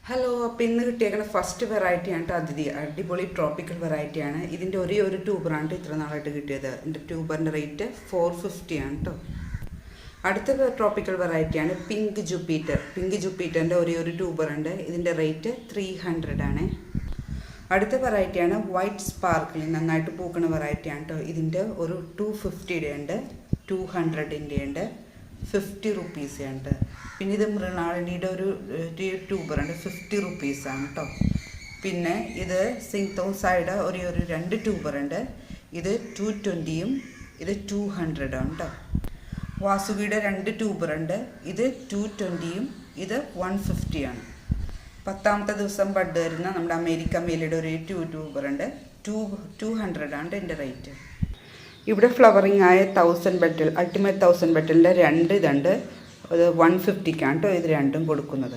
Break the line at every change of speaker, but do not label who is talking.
Hello, അപ്പോൾ ഇന്ന് കിട്ടിയേക്കുന്ന first വെറൈറ്റിയാണ് അതിഥി. അടിപൊളി ട്രോപ്പിക്കൽ വെറൈറ്റിയാണ്. ഇതിൻ്റെ ഒരേ ഒരു ട്യൂബറാണ് ഇത്ര നാളായിട്ട് കിട്ടിയത്. ഇതിൻ്റെ ട്യൂബറിൻ്റെ റേറ്റ് 450 ആണ് കേട്ടോ. അടുത്ത ട്രോപ്പിക്കൽ വെറൈറ്റിയാണ് പിങ്ക് ജുപ്പിറ്റർ. പിങ്ക് ജുപ്പിറ്ററിൻ്റെ ഒരേ ഒരു ട്യൂബറുണ്ട്. ഇതിൻ്റെ റേറ്റ് 300 ആണ്. അടുത്ത വെറൈറ്റിയാണ് വൈറ്റ് സ്പാർക്കിളിങ്. നന്നായിട്ട് പൂക്കുന്ന വെറൈറ്റിയാണ് കേട്ടോ. ഇതിൻ്റെ ഒരു 250 ഉണ്ട്, 200 ഉണ്ട്, 50 റുപ്പീസ് ഉണ്ട്. പിന്നെ ഇത് മൃണാളിനിയുടെ ഒരു ട്യൂബറുണ്ട്, 50 റുപ്പീസാണ് കേട്ടോ. പിന്നെ ഇത് സിങ്തോസൈഡ് ഒരു 2 ട്യൂബറുണ്ട്. ഇത് 220യും ഇത് 200 ആണ് കേട്ടോ. വാസുകിയുടെ 2 ട്യൂബറുണ്ട്. ഇത് 220യും ഇത് 150 ആണ്. 10ാമത്തെ ദിവസം ബഡ് വരുന്ന നമ്മുടെ അമേരിക്ക മേലയുടെ ഒരു ട്യൂബറുണ്ട്, 200 ആണ് ഇതിൻ്റെ റേറ്റ്. ഇവിടെ ഫ്ലവറിങ് ആയ 1000 ബെറ്റൽ, അൾട്ടിമേറ്റ് 1000 ബെറ്റലിൻ്റെ 2 ഇതുണ്ട്. അത് 150ക്കാണ് കേട്ടോ ഇത് രണ്ടും കൊടുക്കുന്നത്.